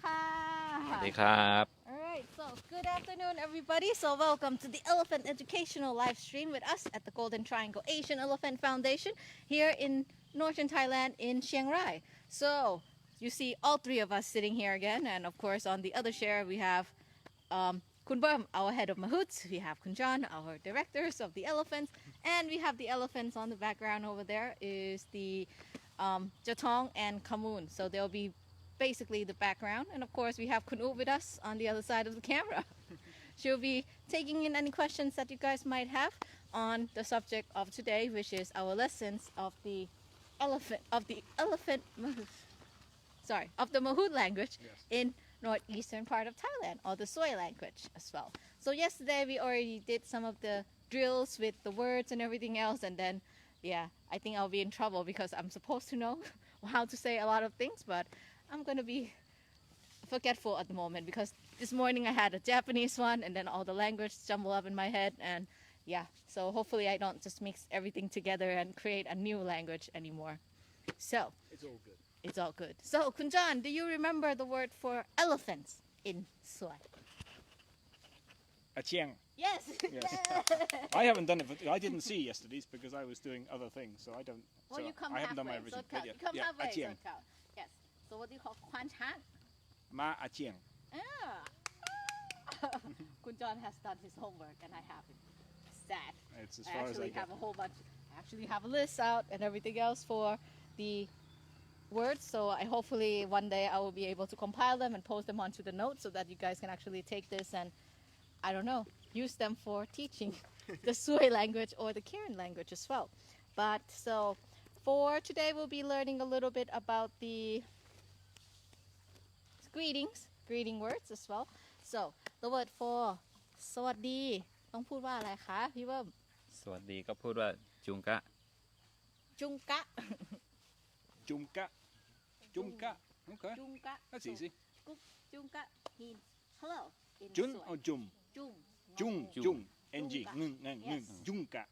ค่ะ สวัสดีครับ Alright, so good afternoon everybody. So welcome to the Elephant Educational live stream with us at the Golden Triangle Asian Elephant Foundation here in northern Thailand in Chiang Rai. So you see all three of us sitting here again, and of course on the other chair we have Kun Berm, our head of Mahout. We have Kun John, our directors of the elephants, and we have the elephants on the background over there is the Jatong and Kamun. So they'll be basically the background, and of course we have Kun U with us on the other side of the camera. She'll be taking in any questions that you guys might have on the subject of today, which is our lessons of the elephant sorry, of the Mahout language in northeastern part of Thailand, or the Suay language as well. So yesterday we already did some of the drills with the words and everything else, and then yeah, I think I'll be in trouble because I'm supposed to know how to say a lot of things, but I'm gonna be forgetful at the moment because this morning I had a Japanese one and then all the language jumble up in my head, and yeah, so hopefully I don't just mix everything together and create a new language anymore. So it's all good. It's all good. So Kunjan, do you remember the word for elephants in Suay? A chiang. Yes. Yes. I haven't done it. I didn't see yesterday's because I was doing other things, so I don't. Well, so you come I haven't done my halfway, so original. it counts. Yeah, You come yeah, halfway, a so chiang. it counts. Yes. So what do you call Kwan Chang? Ma a chiang. Ah. Kunjan has done his homework and I haven't. Sad. It's as I far as I actually get. have a whole bunch. I actually have a list out and everything else for the words. So I hopefully one day I will be able to compile them and post them onto the notes so that you guys can actually take this and I don't know, use them for teaching the Suay language or the Karen language as well. But so for today we'll be learning a little bit about the greeting words as well. So the word for สวัสดีต้องพูดว่าอะไรคะพี่เบิ้ม สวัสดีก็พูดว่าจุงกะ จุงกะ Jumka. Jumka. Okay. จุงกะ That's So, easy. กุ๊กจุงกะ means hello in Jun Suay. or jum? จุง Jung. Jung. Jung. Ng. Jungka. Ng. Ng. Yes. Jungka.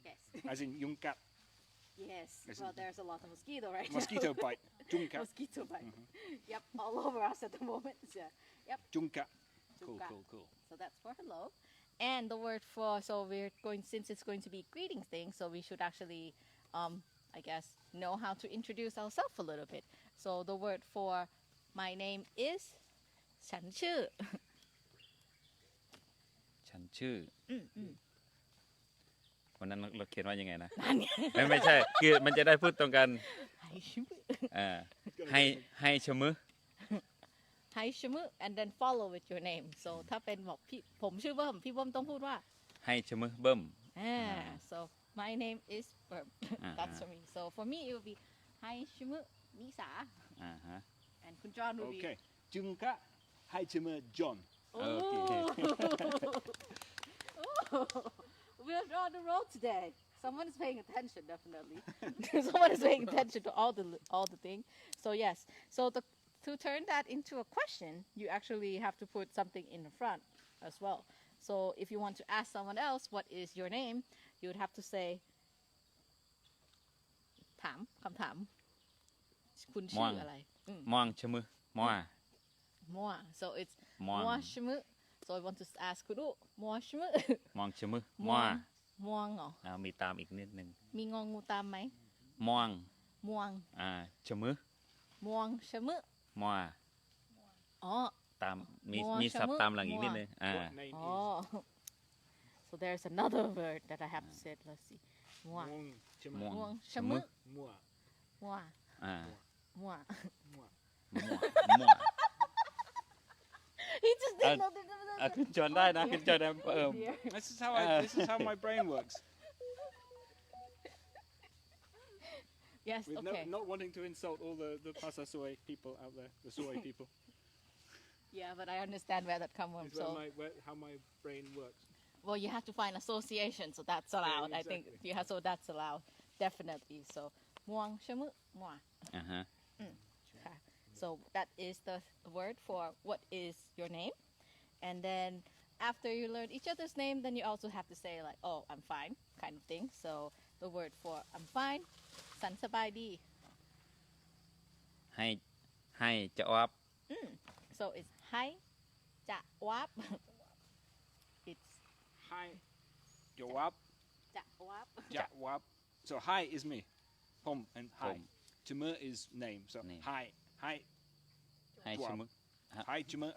Yes. As in yungka. Yes. Is Well, it- there's a lot of mosquito right Mosquito now. bite. Jungka. Mosquito bite. Yep, all over us at the moment. Yeah. Yep. Jungka. Cool. Jungka. Cool. Cool. So that's for hello. And the word for, so we're going, since it's going to be greeting thing, so we should actually, I guess, know how to introduce ourselves a little bit. So the word for my name is ฉันชื่อ ฉันชื่อ อืม วันนั้นเราเขียนว่ายังไงนะ นั่นไง ไม่ใช่คือมันจะได้พูดตรงกัน ไฮชิมุ ให้ชะมือ ไฮชิมุ and then follow with your name. So ถ้าเป็นบอกพี่ผมชื่อเบิ้มพี่เบิ้มต้องพูดว่า ให้ชะมือเบิ้ม So my name is Berm. That's for me. So for me it would be ไฮชิมุนิสา อ่าฮะ and คุณ John would be Okay. Jungka. Hi, Timur John. We're on the road today. Someone is paying attention, definitely. Someone is paying attention to all the thing. So yes. So to turn that into a question, you actually have to put something in the front as well. So if you want to ask someone else what is your name, you would have to say ถามคำถามคุณชื่ออะไร มองชะมือมัว Moa. So it's มอง Moa Shmu. So I want to ask Kudu. Moa Shmu. มองชะมือมัว Moang เหรอ มีตามอีกนิดนึง มีงองูตามไหม มอง ม่วง ชะมือ ม่วงชะมึ มัว อ๋อ ตามมี มัว มีศัพ ชะมึ ท์ตามหลังอีกนิดนึง What name อ๋อ so there's another word that I have to say. Let's see. ม่วง Mong. Timur. ม่วง ม่วงชะมึ Mua. ม่วง อ่า ม่วง Mua. มัว he just didn't know the ขึ้นจนได้นะขึ้นจนได้Dear. This is how my brain works. Yes, With okay. not wanting to insult all the Pasar Suay people out there, the Suay people. Yeah, but I understand where that comes from. It's So how my brain works. well, you have to find association, so that's allowed. I think exactly. you have, so that's allowed, definitely. So ม่วงชะมึม่วง อ่าฮะ Okay. So that is the word for what is your name. And then after you learn each other's name, then you also have to say like, oh, I'm fine, kind of thing. So the word for I'm fine, สันสบายดี ให้จะออบ So So it's hai ja wap. It's Hi. Jawab. ja wap. Jawab. So hi is me. Pom and hi. Pom. Tumur is name. So Name. hi. Hi. ให้ชะมึก Hi Tumur.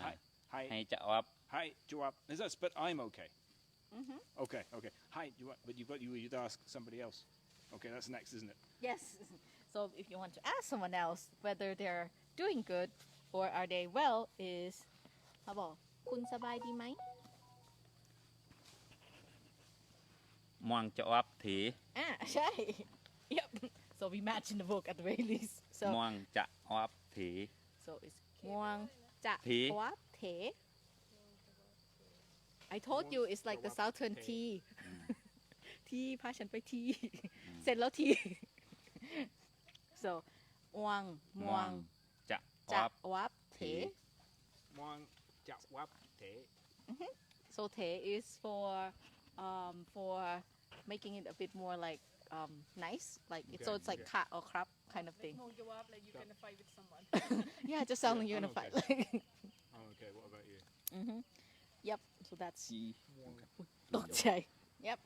Hi. Hi. ให้จะวับ Hi Jawab. Is that? But I'm okay. Mm-hmm. Okay. Okay. Hi Jawab. But you'd ask somebody else. Okay, that's next, isn't it? Yes. So if you want to ask someone else whether they're doing good or are they well is เขาบอกคุณสบายดีไหม มองจะวับถี ใช่ Yep. So we match in the book at the very least. ม So องจะวับถี so it's ม่วงจะ ถี วับเถ I told you it's like the southern tea ที่พาฉันไปที่ เสร็จแล้วที่ so ม่วง ม ม่ว อง งจะ จะ วับ วับเถ Mwang Jawab te. so เถ is for making it a bit more like nice like so it's like Okay. ka or krap kind of thing No jawab like you're gonna fight with someone. yeah just sound like you're I'm gonna fight Oh, okay. What about you? Yep so that's จี ตกใจ Yep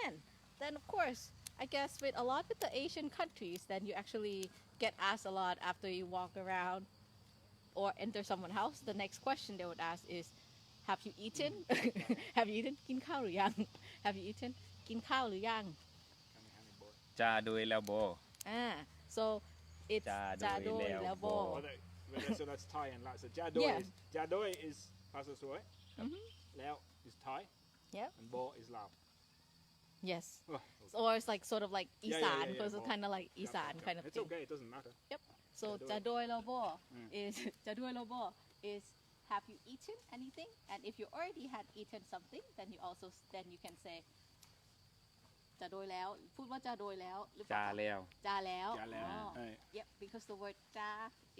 and then of course I guess with a lot with the Asian countries then you actually get asked a lot after you walk around or enter someone's house the next question they would ask is have you eaten have you eaten กินข้าวหรือยัง have you eaten กินข้าวหรือยัง Honey boy. จะโดยแล้วโบ so it's จะโดยแล้วบ่ So that's Thai and Lao. So Jadoi is Pasar Suay. Lao is Thai. Yep. And Bo is Lao. yes Oh, or it's like sort of like Yeah, yeah, Isan yeah, because yeah, it's kind of like Isan kind of It's thing okay. It doesn't matter. so Jadoi. Jadoi Lobo is Jadoi Lobo is have you eaten anything and if you already had eaten something then you can say จะโดยแล้วพูดว่าจะโดยแล้วหรือเป จะ ล่า แล้ว จะแล้ว Ja Lao. Oh. Hey. Yep, because the word ja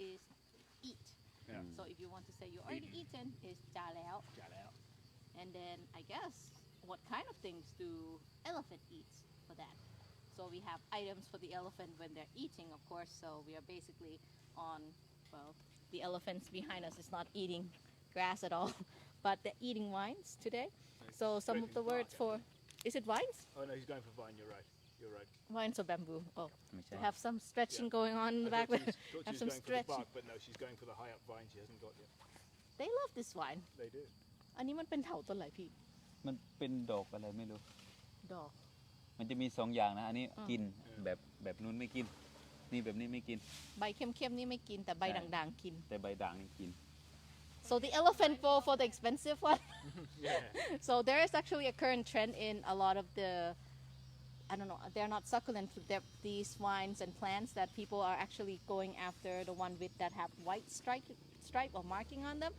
is eat. Yeah. So if you want to say you already eaten is ja lao. Ja Lao. And then I guess what kind of things do elephant eat for that? So we have items for the elephant when they're eating, of course. So we are basically on the elephants behind us is not eating grass at all, but they're eating vines today. So some of the words for is it vines? Oh no, he's going for vine. You're right. You're right. Vines or bamboo? Oh, ไม่ we ใช่ have some stretching going on in the back. Thought she Have was some going for the stretching. bark, but no, she's going for the high up vine. She hasn't got yet. They love this vine. They do. อันนี้มันเป็นเถาต้นอะไรพี่ มันเป็นดอกอะไรไม่รู้ ดอก มันจะมีสองอย่างนะ อันนี้ อืม กินแบบนู้นไม่กิน นี่แบบนี้ไม่กิน ใบเข้มๆนี่ไม่กินแต่ใบ ใช่ ด่างๆกิน แต่ใบด่างนี่กิน So the elephant for the expensive one. Yeah. So there is actually a current trend in a lot of the I don't know, they're not succulent, these vines and plants that people are actually going after the one with that have white stripe or marking on them.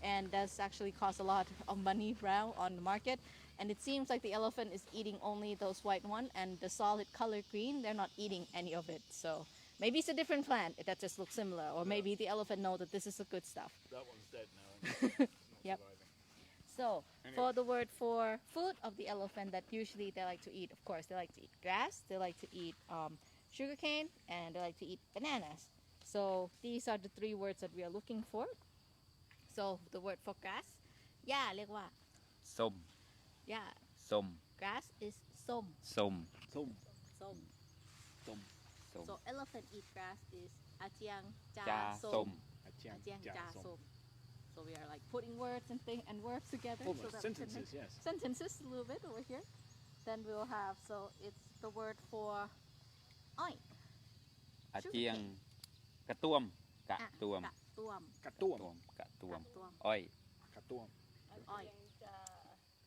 And that's actually cost a lot of money around on the market. And it seems like the elephant is eating only those white one and the solid color green, they're not eating any of it. So maybe it's a different plant that just looks similar. Or maybe the elephant know that this is the good stuff. That one's dead now. Not Yep. surviving. So, Anyway. for the word for food of the elephant that usually they like to eat, of course, they like to eat grass, they like to eat sugarcane, and they like to eat bananas. So, these are the three words that we are looking for. So, the word for grass, yeah, เรียกว่า ส้ม yeah, ส้ม grass is ส้ม ส้ม Tom. ส้ม ส้ม So, elephant eat grass is อาเจียงจา จา ส้ ส้ ม ม อาเจียงจาส้ม So, we are like putting words and verbs together. so Almost that we can sentences, make yes. sentences a little bit over here. Then we'll have, so it's the word for oink. อาเจียง กระต้วม กะต้วม Katuam. Katuam. กะต้วม Katuam. อ้อย Katuam. Oink.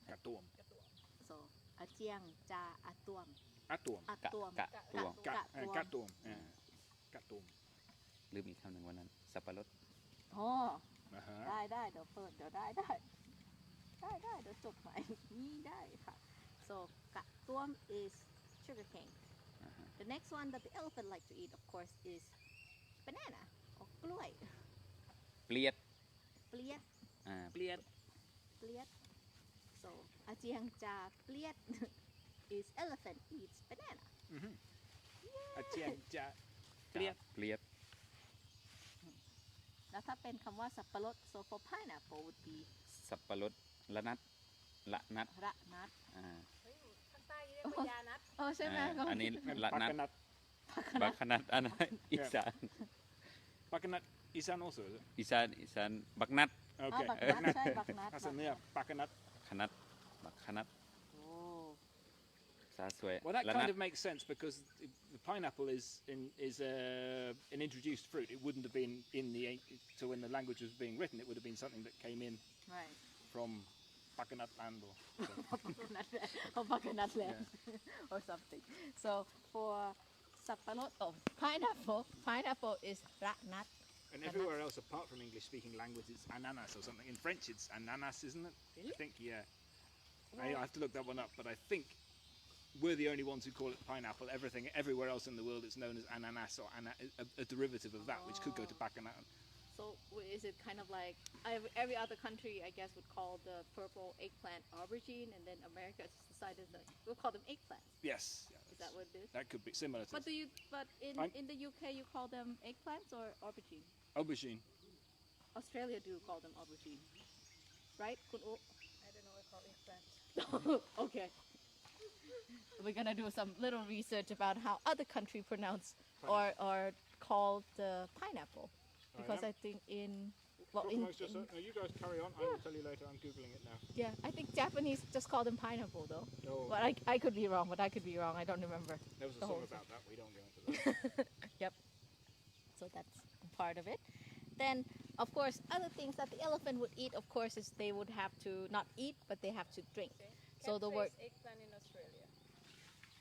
Katuam. So, ajiang ja atuam. Atuam. Atuam. กะต้วม Katuam. Katuam. ลืมอีกคำหนึ่งวันนั้น สับปะรด Oh, Uh-huh. ได้เดี๋ยวเปิดเดี๋ยวได้เดี๋ยวจบใหม่นี่ได้ค่ะ So, katuam is sugarcane. The next one that the elephant like to eat, of course, is banana or กล้วย เปลียด เปลียด เปลียด So, ajiang ja pliet is elephant eats banana. Mm-hmm. Atian ja. เปลียด Now แล้วถ้าเป็นคำว่าสับปะรด so for pineapple would be สับปะรดละนัดละนัด ระนัด อ่า เฮ้ยข้างใต้เรียกว่ายานัด ใช่ไหม อันนี้ And ละนัด Bakanat. บักขนัดอันนั้นอีสาน Bakanat Isan also, is it? อีสานบักนัด Okay. บักนัดใช่บักนัด That's a near Bakanat. ขนัดบักขนัด โอ้ สาสวย Well, that ละ kind นัด of makes sense because the pineapple is an introduced fruit. It wouldn't have been in the so when the language was being written, it would have been something that came in right from Bakanat land or. บักนัดแล้ว or something so for สับปะรด pineapple is ระนัด And everywhere else apart from English-speaking language, it's ananas or something. In French, it's ananas, isn't it? Really? I think, yeah. I have to look that one up, but I think we're the only ones who call it pineapple. Everywhere else in the world, it's known as ananas or a derivative of that, which could go to bacanat. so is it kind of like every other country I guess would call the purple eggplant aubergine and then America has decided that we'll call them eggplants. Yes. Is that what it is? That could be similar to But in the UK you call them eggplants or aubergine? aubergine. Australia do call them aubergine, right? Kun U? I don't know what call eggplant. Okay. We're gonna do some little research about how other country pronounce or call the pineapple, because I think in No, you guys carry on. I will tell you later. I'm googling it now. yeah, I think Japanese just call them pineapple though. No, But I could be wrong. I don't remember. there was a the song whole about that. We don't go into that. Yep. So that's part of it. Then, of course, other things that the elephant would eat, of course, is they would have to not eat, but they have to drink. Okay. So Can't the say word- it's eggplant in Australia.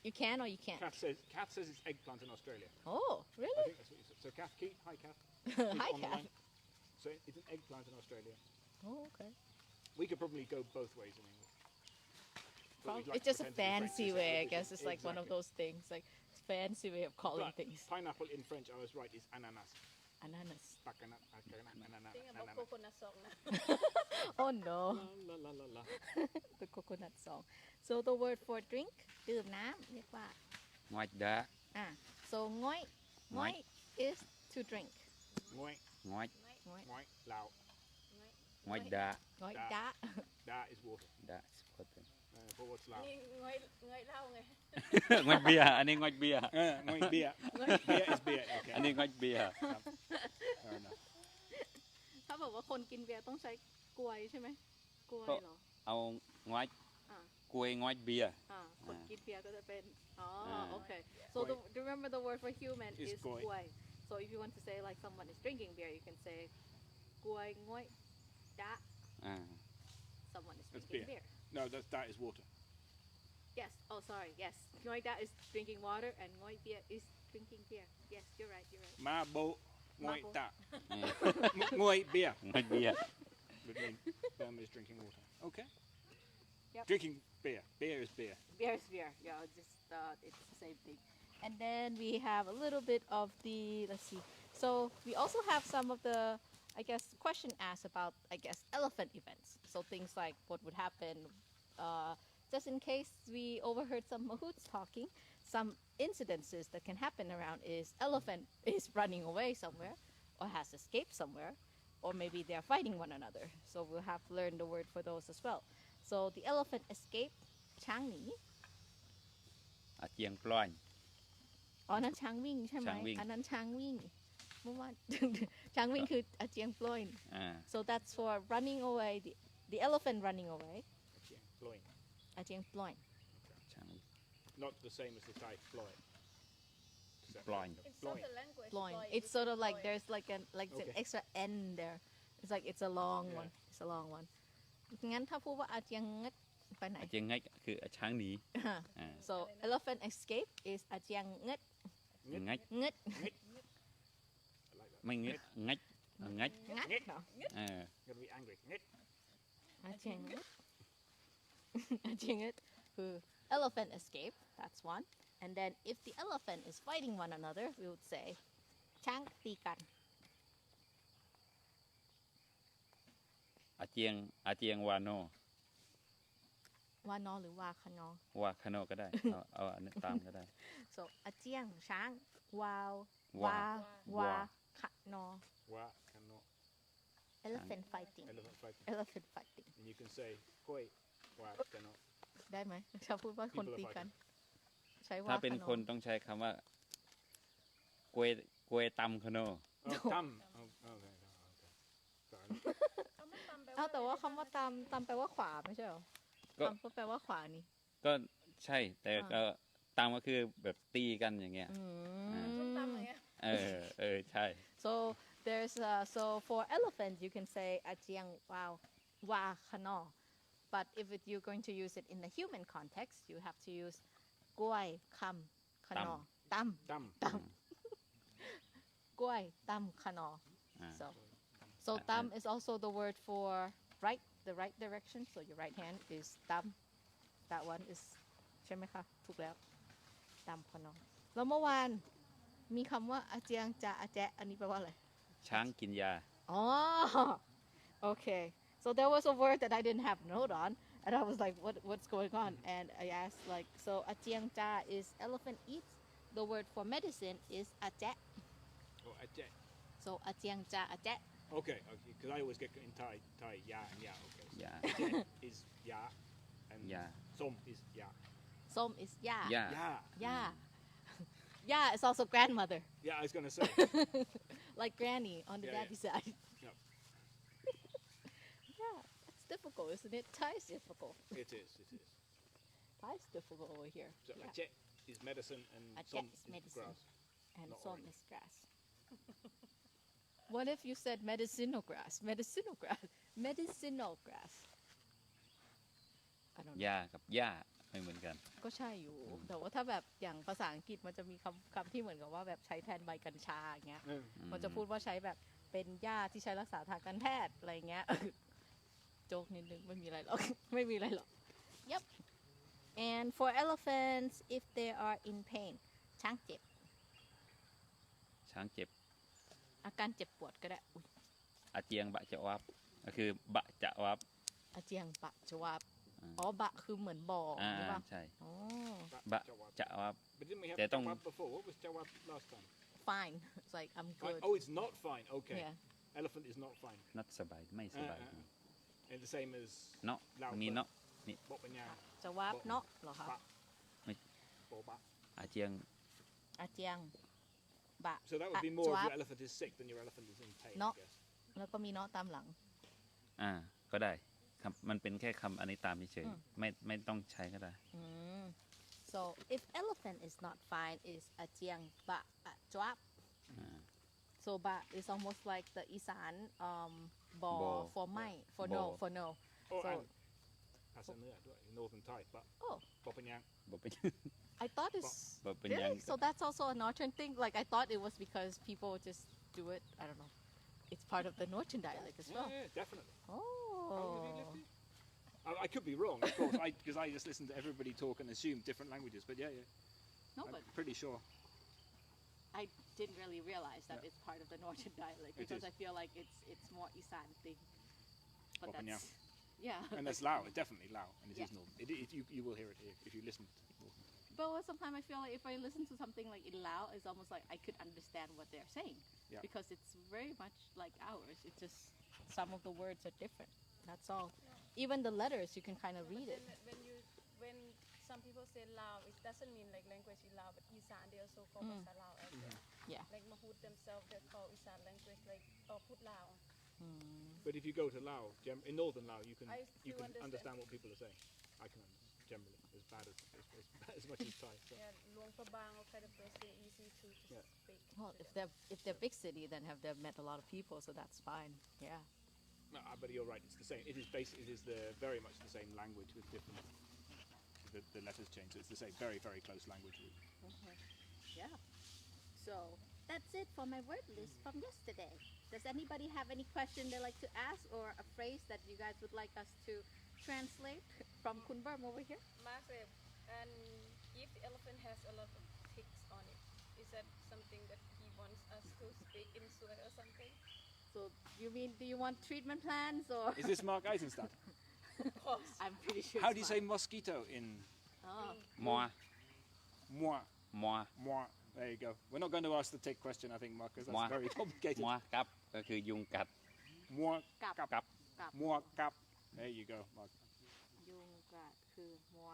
You can or you can't. Kath says it's eggplant in Australia. Oh, I really? think that's what you said. So Kath, Keith, hi Kath. Hi, On the Kat. line. So it's an eggplant in Australia. Oh, okay. We could probably go both ways in English. But we'd like It's to just a pretend to be French, fancy isn't it? way, I Which guess. is- It's like one of exactly. those things, like fancy way of calling But things. pineapple in French, I was right, is ananas. Ananas. Bacanat, ananas, Think about ananas. coconut song na. Oh no, La la la la. the coconut song. So the word for drink, ดื่มน้ำเรียกว่า งอยดา so ง่อย ง่อย is to drink. Moi, งอย moi, lao. งอยดา ง่อย Da. ดะ Da is water. ดาสปอต But what's lao? นี่เงยเหล้าไง งอยเบียร์อันนี้งอยเบียร์ Moi, beer. Beer is beer, okay. อันนี้งอยเบียร์ Fair enough. ถ้าบอกว่าคนกินเบียร์ต้องใช้กลวยใช่ไหมกลวยเหรอ เอางอย อ่า กล้วยงอยเบียร์ คนกินเบียร์ก็จะเป็นโอเค Goi. so remember the word for human Is is goi. กลวย so if you want to say like someone is drinking beer you can say กลวยง่อยดะ อ่า someone is That's drinking beer. beer No, that is water. yes oh sorry yes ง่อยดะ is drinking water and ง่อยเบียร์ is drinking beer yes you're right Ma bo, moi bo. da. อืม Moi, beer. งอยเบียร์ Would mean Berm is drinking water. Okay. Yep. Drinking beer. Beer is beer. beer is beer yeah just it's the same thing and then we have a little bit of the let's see so we also have some of the I guess question asked about I guess elephant events so things like what would happen just in case we overheard some mahouts talking some incidences that can happen around is elephant is running away somewhere or has escaped somewhere or maybe they're fighting one another so we'll have to learn the word for those as well so the elephant escaped ช้างหนี อาเจียงปล่อย อ๋อนั่นช้างวิ่งใช่ไหม ช้างวิ่ง อันนั้นช้างวิ่งเมื่อวาน ช้างวิ่งคืออาเจียงปล่อย อ่า so that's for running away the elephant running away Yeah, Floyd. อาเจียงปล่อย ช้าง Not the same as the Thai Floyd. Floyd. It's not the language. ปล่อย Floyd. it's sort of like there's like an Okay. extra n there it's like it's a long Yeah. one it's a long one งั้นถ้าพูดว่าอาเจียงงดไปไหน อาเจียงไงคือช้างหนี อ่า so elephant escape is อาเจียงงด ไง งด I like that. ไม่เงยไงไง งัดเนาะ อ่า Gotta be angry. Ngit. อาเจียงงด อาเจียงงดคือ elephant escape that's one and then if the elephant is fighting one another we would say ช้างตีกัน อาเจียงวานโน วานอหรือวาคานอ วาคาโนก็ได้ เอาอันนั้นตามก็ได้ so อาเจียงช้างวาว วา วาคานอ Wa cannot. elephant fighting Elephant fighting. elephant fighting And you can say koi wa kano. ได้ไหมชอบพูดว่าคน People are ตีกัน ใช้ ถ้า ว่า เป็น ข คนต้องใช้คำว่ากวยกวยตำคโน Oh, tam. Oh, okay. Fair enough. คำว่าตำแปลว่า อ้าวแต่ว่าคำว่าตำตำแปลว่าขวาไม่ใช่เหรอ ก็ ตำก็แปลว่าขวานี่ ก็ใช่ แต่ก็ตำก็คือแบบตีกันอย่างเงี้ย อื ส้มตำ ม อย่างเงี้ย ใช่ so there's so for elephant you can say อาเจียงวาขนอ but if you're going to use it in the human context you have to use กล้วยคำขนอตำ Tam. กล้วยตำขนอ อ่า so tam is also the word for right the right direction so your right hand is tam that one is ใช่ไหมคะถูกแล้วตำขนอแล้วเมื่อวานมีคำว่าอาเจียงจะอาแจะอันนี้แปลว่าอะไร ช้างกินยา Oh, okay. So there was a word that I didn't have note on, and I was like, what's going on? And I asked, like, so atiang cha is elephant eats. The word for medicine is ajet. Oh, ajay. So atiang cha ajet. Okay. Because I always get in Thai ya and ya. Okay. So ยา ajay is ya, and Ya. som is ya. Som is ya. ยา Ya. Ya. Ya is also grandmother, Yeah, I was gonna say. like granny on the Yeah, daddy side. Yep. Yeah, it's difficult, isn't it? Thai is difficult. It is. Thai is difficult over here. So Yeah. ajay is medicine and Ajay som is is medicine. grass. And Not som orange. is grass. What if you said medicinal grass? Medicinal grass. Medicinal grass. I don't know. ยากับหญ้าไม่เหมือนกัน ก็ใช่อยู่ แต่ว่าถ้าแบบอย่างภาษาอังกฤษมันจะมีคำที่เหมือนกับว่าแบบใช้แทนใบกัญชาอย่างเงี้ย มันจะพูดว่าใช้แบบเป็นหญ้าที่ใช้รักษาทางการแพทย์อะไรเงี้ย โจกนิดนึงไม่มีอะไรหรอก ไม่มีอะไรหรอก Yep. And for elephants if they are in pain ช้างเจ็บ ช้างเจ็บ อาการเจ็บปวดก็ได้อุ๊ย อาเจียงบะจะวับก็คือบะจะวับ อาเจียงบะจวาบ อ่า อ๋อบะคือเหมือนบ่อ อ่า ใช่ปะ ใช่ อ๋อ บะจะวับ But didn't we have They don't- jawab before? What was jawab last time? fine it's like I'm Fine. good Oh, it's not fine. Okay. yeah Elephant is not fine. นัดสบายไม่สบาย And the same as เนาะ Lao นี่ Pe. เนาะ bok penyang. จวาบเนาะเหรอคะ Ba. Bo ba. อาเจียง อาเจียงบะ So that would be อะ more จ if วาบ your elephant is sick than your elephant is in pain, No. I guess. แล้วก็มีเนาะตามหลัง ก็ได้ครับมันเป็นแค่คำอันนี้ตามเฉย อืม ๆไม่ต้องใช้ก็ได้ so if elephant is not fine is อาเจียงบะอะจวาบ so บะ is almost like the อีสานบ่อ บ่อ for ไม่ for บ่ no อ for no Oh, so and Pasanua, northern Thai, but oh bo penyang. บอกเป็น I thought it's บอกเป็นยัง really so that's also a northern thing like I thought it was because people just do it I don't know it's part of the northern dialect as well Yeah, definitely. How long have you oh lived here? I could be wrong, of course, because I just listen to everybody talk and assume different languages. But yeah, no I'm but pretty sure. I didn't really realize that Yeah. it's part of the northern dialect It because is. I feel like it's more Isan thing. But Open, that's yeah. And that's Lao, definitely Lao, and it is Yeah. northern. You will hear it here if you listen. But sometimes I feel like if I listen to something like in Lao, it's almost like I could understand what they're saying Yeah. because it's very much like ours. It's just some of the words are different. That's all. Even the letters you can kind of But read it. then when some people say Lao, it doesn't mean like language in Lao, but Isan they also call Pasar Lao as well. Yeah. Like Mahout themselves, they call Isan language like Put Lao. But if you go to Lao, in northern Lao, you can I you still can understand. understand what people are saying. I can understand generally as bad as much as Thai. So. Yeah, Luang Prabang or kind of place, they're easy to just Yeah. speak. Well, if they're big city, then they've met a lot of people, so that's fine. Yeah. No, but you're right. It's the same. It is very much the same language with different. The letters change, so it's the same, very very close language. Yeah. So that's it for my word list from yesterday. Does anybody have any question they'd like to ask or a phrase that you guys would like us to translate from Kun Berm over here? Mark said, and if the elephant has a lot of ticks on it, is that something that he wants us to speak in Suay or something? So you mean, do you want treatment plans or? Is this Mark Eisenstadt? Of course. I'm pretty sure. How do it's you say mine. mosquito in อ๋อ มัว moi? มัว Moi. There you go. We're not going to ask the tick question, I think, Mark, because that's Moi. very complicated. มัวครับก็คือยุงกัด Mua กับ kap. กับ Mua kap. There you go, Mark. ยุงกัดคือมัว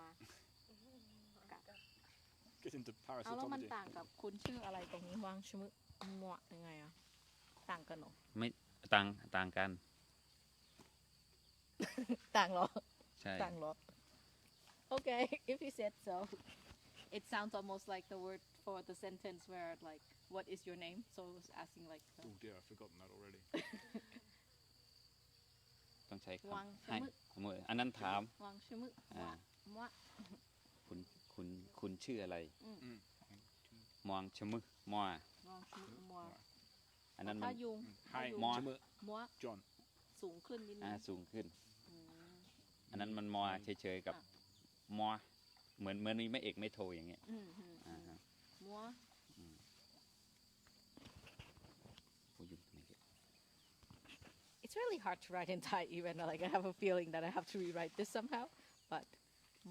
Get into เอาแล้วมัน parasitology. ต่างกับคุณชื่ออะไรตรงนี้วางชมึมัวยังไงอะต่างกันเหรอ ไม่ต่างกัน ต่างเหรอ ใช่ ต่างเหรอ Okay if you said so it sounds almost like the word for the sentence where like what is your name so I was asking like Oh dear, I've forgotten that already. ต้องใช้ วาง คำ ชะ ให้ มึ มืออันนั้นถาม วางชมึ อ่า มัว คุณชื่ออะไร Mm. มองชะมึมัว วางชมึมัว อันนั้นมั ถ้าน ยุง Hi, ยุง Mua. Chama, มัว John. สูงขึ้นนิดนึง สูงขึ้น อืม อันนั้นมันมัวเฉยๆกับมัวเหมือนมีไม่เอกไม่โทอย่างเงี้ย อืมอืม อ่าฮะ มัว โอ้ยยุ่งทำไมเนี่ย It's really hard to write in Thai even like I have a feeling that I have to rewrite this somehow but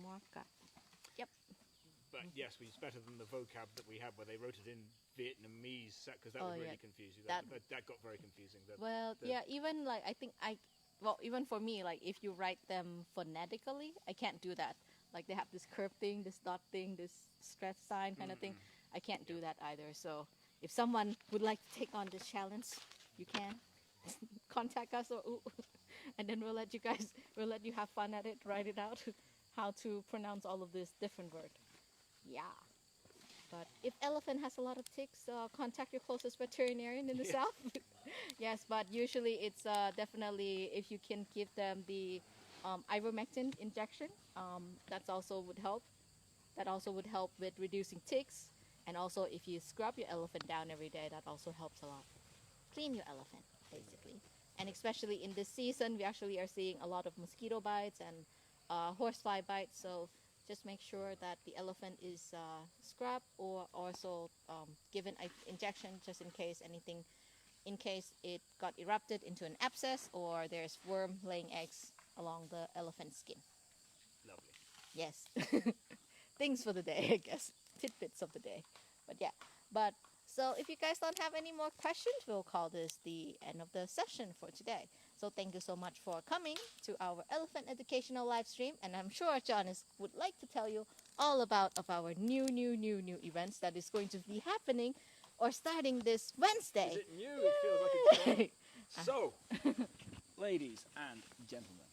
มัวกัด But yes, it's better than the vocab that we had where they wrote it in Vietnamese, because that Oh, would really yeah. confuse you. That- That got very confusing. Well, the- yeah, even like I think well, even for me, like if you write them phonetically, I can't do that. Like they have this curve thing, this dot thing, this stretch sign kind of thing. I can't do that either. So if someone would like to take on this challenge, you can contact us or and then we'll let you have fun at it, write it out, how to pronounce all of this different word. Yeah. But if elephant has a lot of ticks, contact your closest veterinarian in the Yeah. south. Yes, but usually it's definitely if you can give them the ivermectin injection, that's also would help. That also would help with reducing ticks, and also if you scrub your elephant down every day, that also helps a lot. Clean your elephant, basically, and especially in this season, we actually are seeing a lot of mosquito bites and horsefly bites. So just make sure that the elephant is scrubbed or also given an injection just in case anything, in case it got erupted into an abscess or there's worm laying eggs along the elephant's skin. Lovely. Yes. Things for the day, I guess. Tidbits of the day. But yeah. But so if you guys don't have any more questions, we'll call this the end of the session for today. So thank you so much for coming to our elephant educational live stream, and I'm sure John would like to tell you all about of our new events that is going to be happening or starting this Wednesday. Is it new? It feels like it's gone. So, ladies and gentlemen,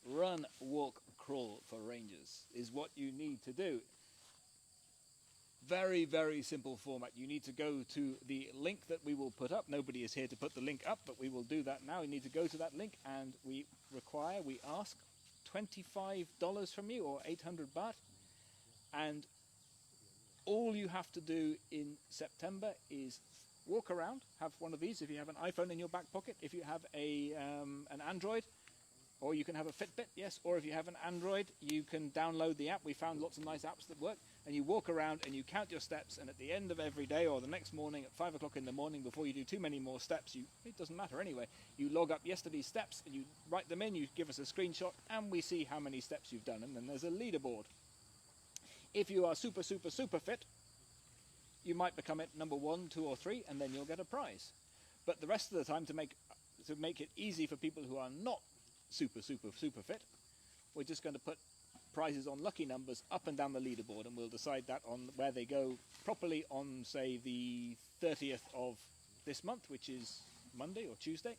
run, walk, crawl for rangers is what you need to do. Very, very simple format. You need to go to the link that we will put up. Nobody is here to put the link up, but we will do that now. You need to go to that link, and we ask $25 from you, or 800 baht. And all you have to do in September is walk around, have one of these if you have an iPhone in your back pocket, if you have an Android, or you can have a Fitbit, yes, or if you have an Android, you can download the app. We found lots of nice apps that work, and you walk around and you count your steps, and at the end of every day or the next morning at 5 o'clock in the morning, before you do too many more steps, it doesn't matter anyway, you log up yesterday's steps and you write them in, you give us a screenshot, and we see how many steps you've done, and then there's a leaderboard. If you are super fit, you might become it number 1, 2 or 3, and then you'll get a prize. But the rest of the time, to make it easy for people who are not super fit, we're just going to put prizes on lucky numbers up and down the leaderboard, and we'll decide that on where they go properly on, say, the 30th of this month, which is Monday or Tuesday.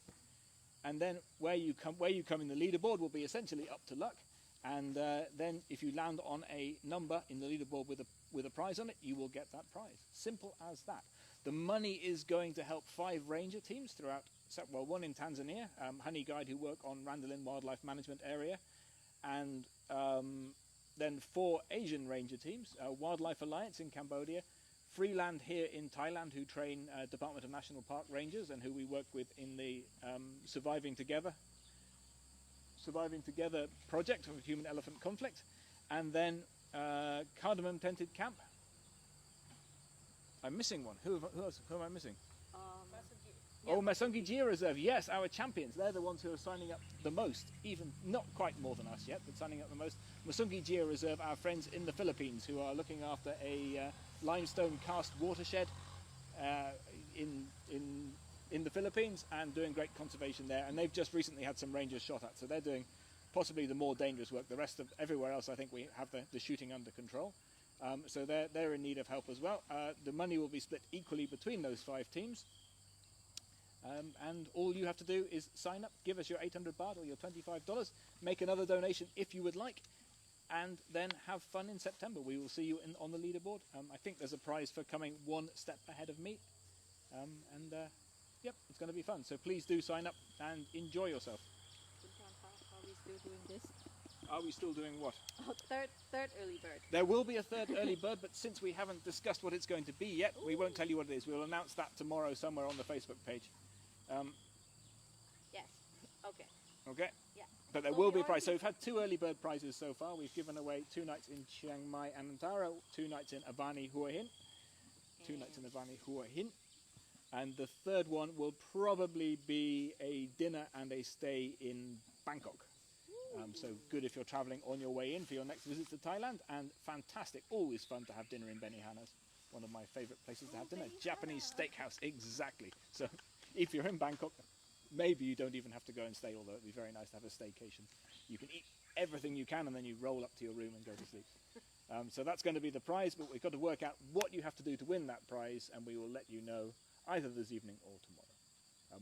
And then where you come in the leaderboard will be essentially up to luck. And then if you land on a number in the leaderboard with a prize on it, you will get that prize. Simple as that. The money is going to help 5 ranger teams throughout, well, one in Tanzania, Honey Guide, who work on Randalin Wildlife Management Area, and then 4 Asian ranger teams, Wildlife Alliance in Cambodia, Freeland here in Thailand, who train Department of National Park rangers and who we work with in the Surviving Together project of human-elephant conflict, and then Cardamom Tented Camp. I'm missing one. Who am I missing? Oh, Masungi Jia Reserve. Yes, our champions. They're the ones who are signing up the most, even not quite more than us yet, but signing up the most. Masungi Jia Reserve, our friends in the Philippines who are looking after a limestone karst watershed in in the Philippines and doing great conservation there. And they've just recently had some rangers shot at, so they're doing possibly the more dangerous work. The rest of everywhere else, I think we have the shooting under control. So they're in need of help as well. The money will be split equally between those 5 teams. And all you have to do is sign up, give us your 800 baht or your $25, make another donation if you would like, and then have fun in September. We will see you on the leaderboard. I think there's a prize for coming one step ahead of me. Yep, it's going to be fun. So please do sign up and enjoy yourself. Are we still doing this? Are we still doing what? Oh, third early bird. There will be a third early bird, but since we haven't discussed what it's going to be yet, we won't tell you what it is. We'll announce that tomorrow somewhere on the Facebook page. Yes. Okay. Okay? Yeah. But there So will we be a prize. So already- we've had 2 early bird prizes so far. We've given away 2 nights in Chiang Mai and Antara, 2 nights in Avani Hua Hin, 2 nights in Avani Hua Hin. And the third one will probably be a dinner and a stay in Bangkok. So good if you're traveling on your way in for your next visit to Thailand, and fantastic, always fun to have dinner in Benihana's, one of my favorite places to have dinner. Japanese steakhouse, exactly. So if you're in Bangkok, maybe you don't even have to go and stay, although it'd be very nice to have a staycation. You can eat everything you can and then you roll up to your room and go to sleep. So that's going to be the prize, but we've got to work out what you have to do to win that prize, and we will let you know either this evening or tomorrow.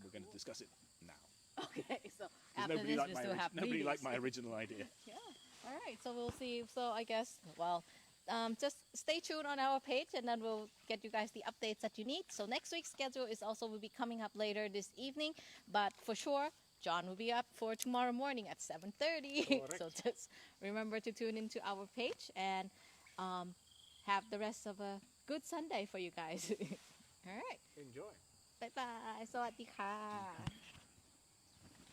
We're going to discuss it now. Okay, so 'Cause after nobody this, liked we my still have nobody liked meetings. my original idea. Yeah. All right. So we'll see. So I guess, well, just stay tuned on our page, and then we'll get you guys the updates that you need. So next week's schedule is also will be coming up later this evening, but for sure, John will be up for tomorrow morning at 7:30. Correct. So just remember to tune into our page and have the rest of a good Sunday for you guys. All right. Enjoy. บ๊ายบาย สวัสดีค่ะ